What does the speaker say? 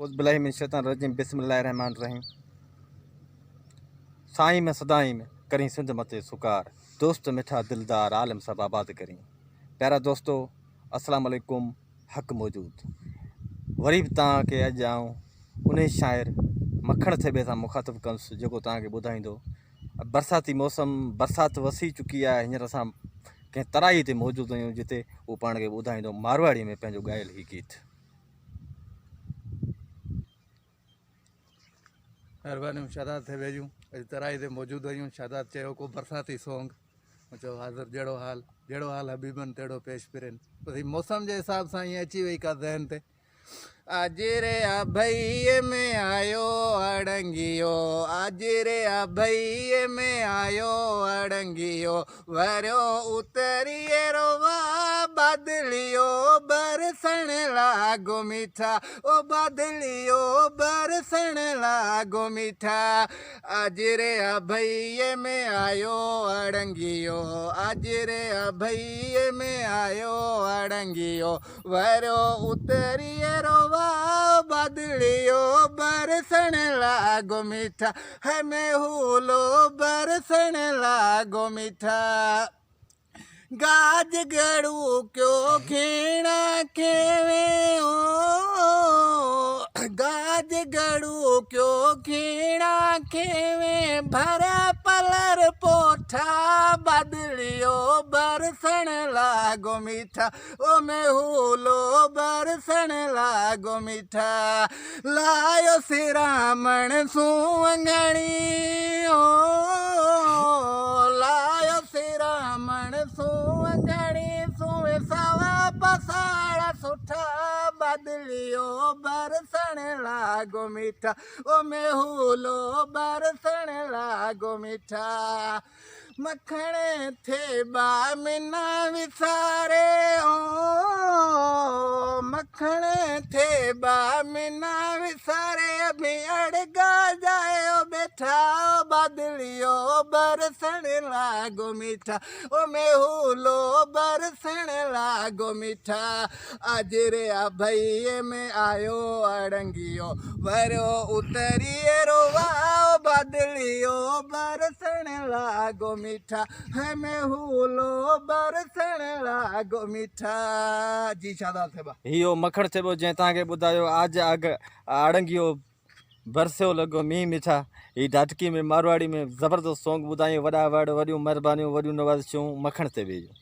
उज़बिल्लाहिमिनश्शैतानिर्रजीम बिस्मिल्लाहिर्रहमानिर्रहीम। साईं में सदाई में करी सिंध मते सुकार, दोस्त मिठा दिलदार आलम सब आबाद करी। प्यारा दोस्तों, अस्सलाम वालेकुम। हक़ मौजूद वरी बि तव्हांखे अॼु आऊं उन शाइर मखण थेबे सां मुखातिब कंदुसि जेको तव्हांखे ॿुधाईंदो। बरसाती मौसम, बरसाति वसी चुकी आहे। हींअर असां कंहिं तराई ते मौजूदु आहियूं जिते उहो पाण खे ॿुधाईंदो मारवाड़ी में पंहिंजो ॻायल ही गीत। महिरबानी शादात थे वेजूं अॼु तराई ते मौजूदु आहियूं। शादात चयो को बरसाती सॉन्ग, चयो हाज़िर जहिड़ो हाल हबीबन तहिड़ो पेश फिरनि। वरी मौसम जे हिसाब सां ईअं अची वई का ज़हन ते। आज रे आ भई में आयो अड़ंगियो, आज रे आ भई में आयो अड़ंगियो, वरियो उतरिए रोवा बादलियो बरसण लागो मीठा, ओ बादलियो बरसण लागो मीठा। आज रे आ भई में आयो अड़ंगियो, आज रे आ भई में आयो अड़ंगियो, वरियो उतरिए रोवा बादलियो बरसण लागो मीठा, है मैं हुलो बरसण लागो मीठा। गाज गड़ू क्यों खीणा खेवे ओ, गाज गड़ू क्यों खीणा खेवे, भरा पलर पोठा बादलियो बरसण लागो मीठा, ओ मैं हुलो बरसण लागो मीठा। लायो सिरामण सूंगणी ओ, लायो सिरामण सूंगणी, सूए सावा पसाड़ा सुठा बादलियो बरसण लागो मीठा, ओ मैं हुलो बरसण लागो मीठा। मखण थे बा मिना विसारे ओ, मखण थे बा मिना विसारे, अभी अड़गा जाए बैठा बादलियो बरसण लागो मीठा, ओ मैं हुलो बरसण लागो मीठा। आज रे आ भई में आयो अड़ंगियो, वरियो उतरिए रोवा बादलियो बरसण लागो मीठा, है मैं हुलो बरसण लागो मीठा। जी शादात थे बा इहो मखण थिए जंहिं तव्हांखे ॿुधायो। आज अड़ंगियो बरसियो लॻो मींहुं मिठा। ही ढाटकी में मारवाड़ी में ज़बरदस्त सॉन्ग ॿुधायूं। वॾा वर्ड, वॾियूं महिरबानियूं, वॾियूं नवाज़िशूं। मखण थिए जो